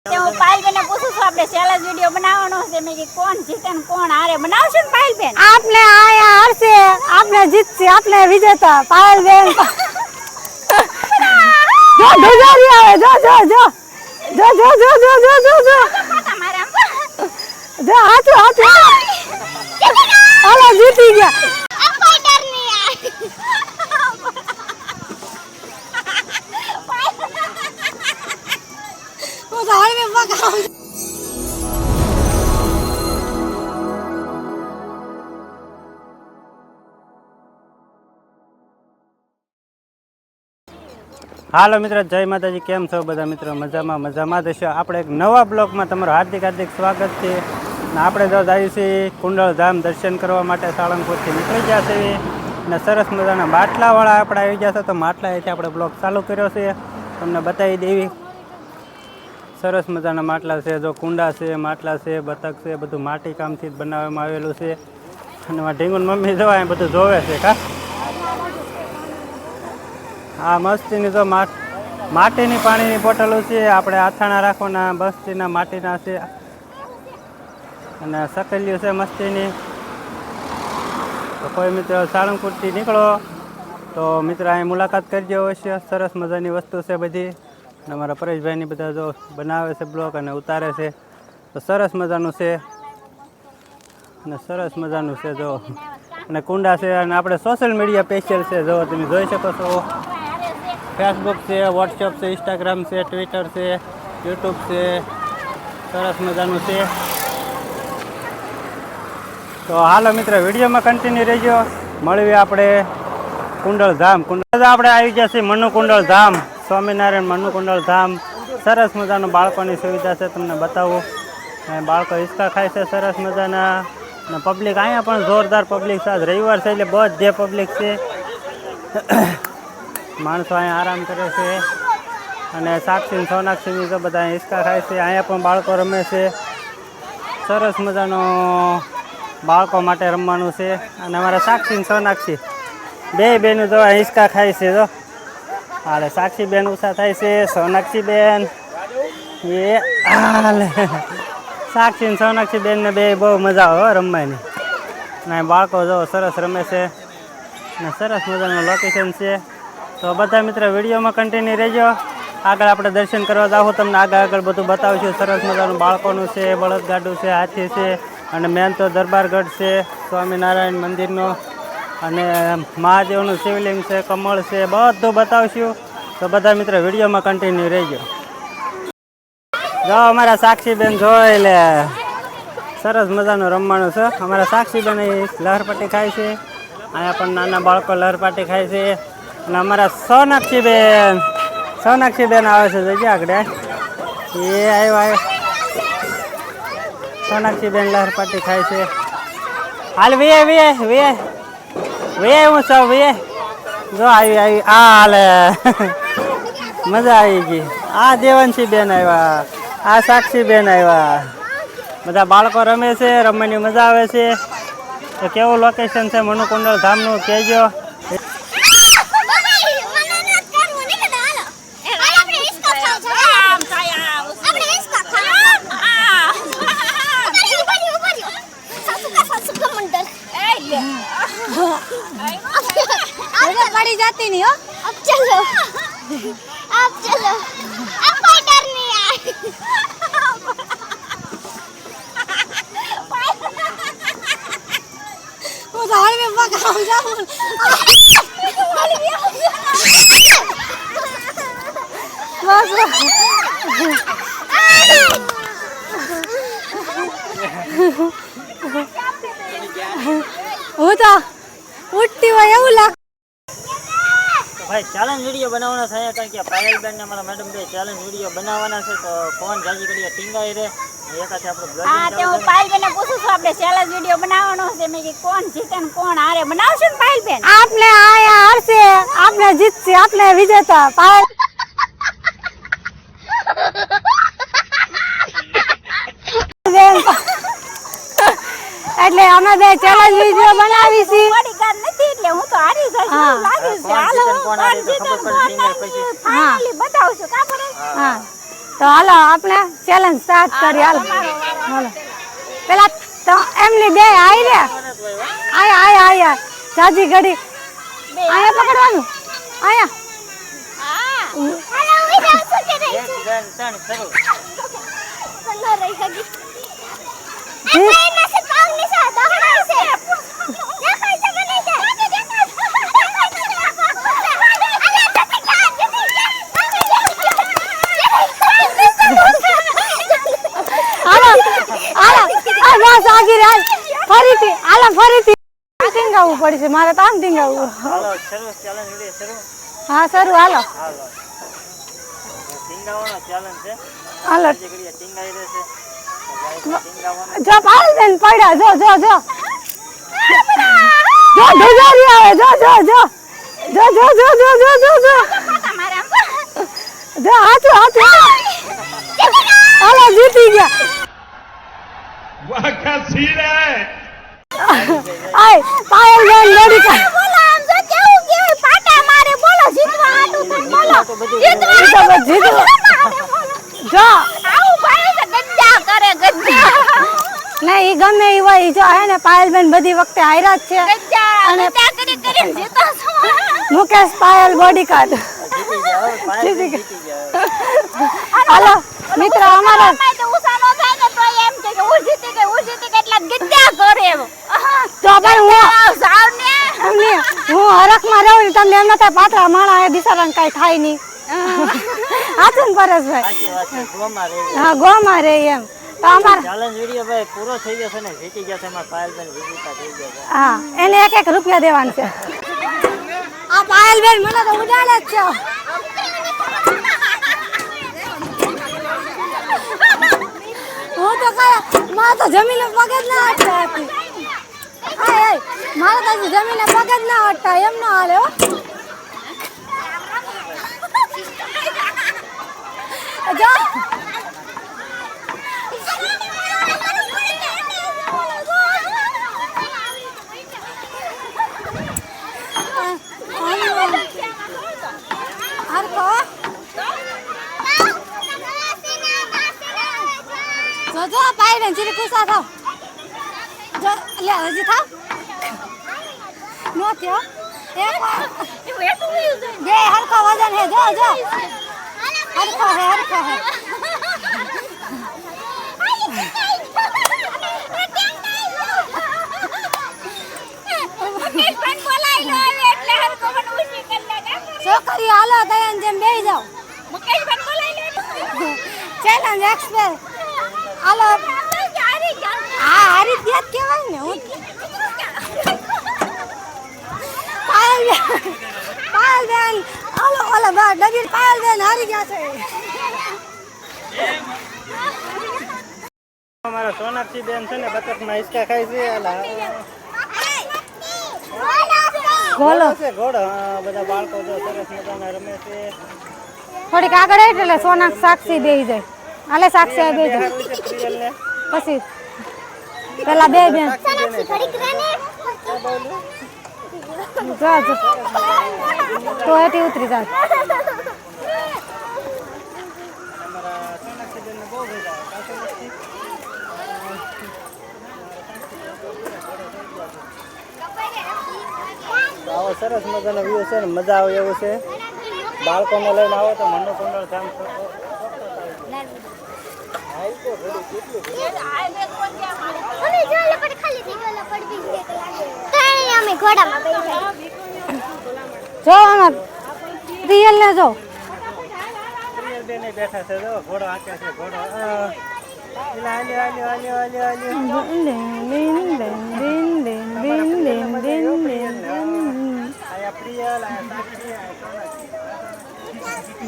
હું પાયલબેન ને પૂછું છું આપણે ચેલેન્જ વિડિયો બનાવવાનો છે મેં કે કોણ જીતે ને કોણ હારે બનાવશો ને પાયલબેન આપને આયા હારશે આપને જીતશે આપને વિજેતા પાયલબેન જો ઢોજારી આવે જો જો જો જો જો જો જો જો જો જો જો હાચો હાચો હાલો જીતી ગયા હાલો મિત્રો, જય માતાજી. કેમ છો બધા મિત્રો? મજામાં જ છો. આપણે એક નવા બ્લોગમાં તમારું હાર્દિક સ્વાગત છે. અને આપણે તો જઈએ છીએ કુંડળ ધામ દર્શન કરવા માટે. સાળંગપુરથી નીકળી ગયા છે અને સરસ મજાના માટલાવાળા આપણે આવી ગયા છે. તો માટલા એથી આપણે બ્લોગ ચાલુ કર્યો છે, તમને બતાવી દેવી. સરસ મજાના માટલા છે, જો કુંડા છે, માટલા છે, બતક છે, બધું માટી કામથી જ બનાવવામાં આવેલું છે. અને ઢીંગુન મમ્મી જોવા બધું જોવે છે કા. આ મસ્તીની તો માટીની પાણીની બોટલો છે, આપણે આથાણા રાખવાના મસ્તીના માટીના છે. અને સકેલિયું છે મસ્તીની. તો કોઈ મિત્રો સાળંગપુરથી નીકળો તો મિત્ર અહીં મુલાકાત કરજો અવશ્ય. સરસ મજાની વસ્તુ છે બધી. અને અમારા પરેશભાઈની બધા જો બનાવે છે બ્લોગ અને ઉતારે છે, તો સરસ મજાનું છે. અને સરસ મજાનું છે જો. અને કુંડા છે. અને આપણે સોશિયલ મીડિયા સ્પેશિયલ છે, જો તમે જોઈ શકો છો. ફેસબુક છે, વોટ્સઅપ છે, ઇન્સ્ટાગ્રામ છે, ટ્વિટર છે, યુટ્યુબ છે. સરસ મજાનું છે. તો હાલો મિત્ર, વિડીયોમાં કન્ટિન્યુ રહેજો. મળીએ આપણે કુંડળ ધામ. આપણે આવી ગયા છીએ મનુ કુંડળ ધામ, સ્વામિનારાયણ મનુ કુંડળ ધામ. સરસ મજાનું બાળકોની સુવિધા છે, તમને બતાવું. બાળકો હિંચકા ખાય છે સરસ મજાના. અને પબ્લિક અહીંયા પણ જોરદાર પબ્લિક છે. રવિવાર છે એટલે બધે પબ્લિક છે. માણસો અહીંયા આરામ કરે છે. અને સાક્ષી સોનાક્ષીની તો બધા હિંચકા ખાય છે. અહીંયા પણ બાળકો રમે છે. સરસ મજાનો બાળકો માટે રમવાનું છે. અને અમારા સાક્ષી સોનાક્ષી બે બેનું તો હિંચકા ખાય છે. જો હાલે સાક્ષી બેન ઉષા થાય છે, સોનાક્ષી બેન એ હાલે. સાક્ષી સોનાક્ષી બેનને બે બહુ મજા આવે રમવાની. અને બાળકો જો સરસ રમે છે. અને સરસ મજાનું લોકેશન છે. તો બધા મિત્ર વિડીયોમાં કન્ટિન્યુ રહેજો. આગળ આપણે દર્શન કરવા જાઉં, તમને આગળ બધું બતાવીશું. સરસ મજાનું બાળકોનું છે, બળદગાડું છે, હાથી છે. અને મેન તો દરબારગઢ છે સ્વામિનારાયણ મંદિરનો. અને મહાદેવનું શિવલિંગ છે, કમળ છે, બધું બતાવશું. તો બધા મિત્ર વિડીયોમાં કન્ટિન્યુ રહેજો. જો અમારા સાક્ષીબેન જોઈ લે, સરસ મજાનું રમવાનું છે. અમારા સાક્ષીબેન લહરપટ્ટી ખાય છે. અહીંયા પણ નાના બાળકો લહરપટ્ટી ખાય છે. અને અમારા સોનાક્ષીબેન આવે છે જગ્યા આગળ. એ આવ્યો સોનાક્ષીબેન લહરપટ્ટી ખાય છે. હાલ વે હું સૌ જો આવી આ હાલે મજા આવી ગઈ. આ દેવનશી બેન આવ્યા, આ સાક્ષી બેન આવ્યા. બધા બાળકો રમે છે, રમવાની મજા આવે છે. તો કેવું લોકેશન છે મનુ કુંડળ ધામનું કહેજો. पड़ी जाती नहीं हो. अब चलो अब कोई डर नहीं है. वो तो हाल में पका जाऊं. वो तो उठती हुई એવું લાગ. ભાઈ ચેલેન્જ વિડીયો બનાવવાના છે કારણ કે પાયલબેન ને મારા મેડમ બે ચેલેન્જ વિડીયો બનાવવાના છે. તો ફોન જાજી કરીએ ટીંગાઈ રે એકાથી આપણે બ્લોગિંગ હા તે હું પાયલબેન ને પૂછું છું આપણે ચેલેન્જ વિડિયો બનાવવાનો છે મેં કે કોણ જીતે ને કોણ હારે બનાવશો ને પાયલબેન આપને આયા હારશે આપને જીતશે આપને વિજેતા પાયલ. એટલે અમે બે ચેલેન્જ વિડિયો બનાવી છે. બોડીગાર્ડ નથી એટલે હું તો હારી જઈશ એવું લાગ્યું છે. હાલો કોણ જીતે કોણ જીતે ફાઇનલી બતાવશું કા પડે. હા તો હાલો આપણે ચેલેન્જ સ્ટાર્ટ કરીએ. હાલો હાલો પેલા તો એમની બે આઈ રે આયા જાજી ઘડી આયા પકડવાનું આયા હાલો વિડિયો શું કરે 1 2 3 શરૂ. સનો રહી ગઈ આ નસે પાવ નિશા દોહરાય છે દેખાય છે મને છે ફરીથી ટીંગાવવું પડશે મારે તો આમ ટીંગાવવું. હાલો શરૂ ચેલેન્જ વિડિયો શરૂ. હા શરૂ હાલો હાલો ટીંગાવાનો ચેલેન્જ છે. હાલો જે ઘડીએ ટીંગાઈ રહેશે તો ગાય ટીંગાવાનો. જો પાલ બેન પડ્યા જો ઢેજારી આવે જો હાચું હાલો જીતી ગયા. वाह क्या सीन है આય પાયલ બેન બોડી બોલો આમ જો કેવું કે પાટા મારે બોલો જીતવા આટું થઈ બોલો જીતવા જો આવું ભાઈ છે ગદ્દા કરે ગદ્દા નહીં ઈ ગમે ઈ હોય ઈ જો હે ને પાયલ બેન બધી વખતે હાર્યા જ છે. અને ત્યાં કરીને જીતો છો મુકેશ પાયલ બોડી કાર્ડ જીતી જાઓ પાયલ જીતી જાઓ. હાલો મિત્ર અમારા મેં તો ઉષા નો થાય ને તો એમ કે હું જીતી ગઈ એટલે ગદ્દા કરે એમ તો પણ હું સાવ ને એમની હું હરખમાં રહું ને તમને એમ ન થાય પાતળા માણા એ બિચારાને કાંઈ થાય નહીં. હાચું ને પરેશભાઈ? સાચી વાત છે. ગોમાં રહી હા ગોમાં રે એમ તો અમારા ચેલેન્જ વિડિયો ભાઈ પૂરો થઈ ગયો છે ને જીતી ગયા છે એમાં પાયલબેન વિજેતા થઈ ગયા છે. હા એને 1 રૂપિયા દેવાનું છે. આ પાયલ બેન મને તો ઉડાડે જ છે. હું તો કયા મારે તો જમીને પગ જ ના અટતા હતી. મારે તો જમીને પગ જ ના અટતા એમ ના હાલે હો. જો જો પાય બેન ચીરી કુસા થાવ જો લે હજી થાવ નો થયો બે હરખો વજન હે જો હરખો હે છોકરી હાલો તૈયાર જેમ બેહી જાવ ચેલેન્જ એક્સપ્રેસ હાલો હા હારી ત્યાં કેવાય ને હું પાયલ બેન હાલો ઓલા બા ડબી પાયલ બેન હારી ગયા છે. અમારા સોનાક્ષી બેન છે ને બતકમાં હિંચકા ખાય છે. બોલો ઘોડો હા, બધા બાળકો જો સરસ મજાના રમે છે. થોડીક આગળ એટલે સોનાક્ષ સાક્ષી બેહી જાય. હાલે સાક્ષી બેહી જાય સારું છે પ્રિયલને. પછી પેલા બે બેન જો તો એટી ઉતરી જાય. અમારા સોનાક્ષી બેનને બહુ મજા આવે. પાછળ નથી. આવો સરસ મજાનો વ્યૂ છે ને મજા આવે એવું છે. બાળકોને લઈને આવો તો મનનો કુંડળ કામ કરતો. જો આમાં રિયલ ને જો પ્રિયલ બેન બેઠા છે જો ઘોડો આંકે છે ઘોડો. આયા પ્રિયલ આયા સાક્ષી આયા સોનાક્ષી.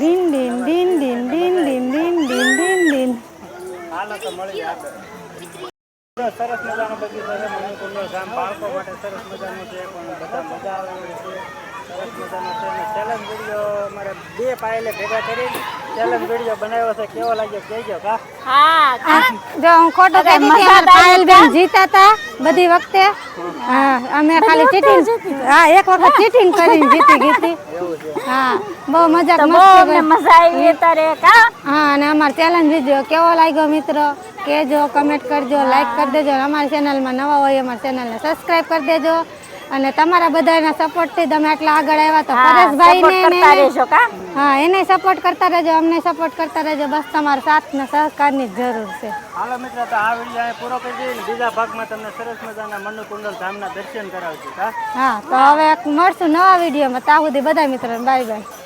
દિન દિન દિન દિન દિન દિન દિન દિન દિન દિન હાલો તો મળી આગળ. સરસ મજાનો બગીચો છે. મનુકુંડળ ગામ બાળકો માટે સરસ મજાનું છે પણ બધા મજા આવે એવું છે. સરસ મજાનો છે અને ચેલેન્જ વિડીયો અમારે 2 પાયલે ભેગા કરી ચેલેન્જ વિડીયો બનાવ્યો છે કેવો લાગ્યો કહેજો કા હા જો હું ખોટું કહી દીધી અમારા પાયલબેન જીતા હતા બધી વખતે હા અમે ખાલી ચીટિંગ હા એક વખત ચીટિંગ કરીને જીતી ગઈ હા બહુ મજાક બહુ મસ્તી અમને કરી. મજા આવી અત્યારે કા હા અને અમારો ચેલેન્જ વિડીયો કેવો લાગ્યો મિત્રો કહેજો કમેન્ટ કરજો લાઈક કરી દેજો અને અમારી ચેનલમાં નવા હોય અમારી ચેનલને સબસ્ક્રાઇબ કરી દેજો અને તમારા બધાના સપોર્ટથી તમે આટલા આગળ આવ્યા તો સપોર્ટ પરેશભાઈને કરતા રહેશો કા હા એને સપોર્ટ કરતા રહેજો અમને સપોર્ટ કરતા રહેજો બસ તમારો સાથ ને સહકારની જ જરૂર છે હાલો મિત્રો તો આ વિડીયો અહીં પૂરો કરી દઈએ બીજા ભાગમાં તમને સરસ મજાના મનુ કુંડલ ધામના દર્શન કરાવશું કા હા તો હવે મળશું નવા વિડીયોમાં ત્યાં સુધી બધા મિત્રોને બાય બાય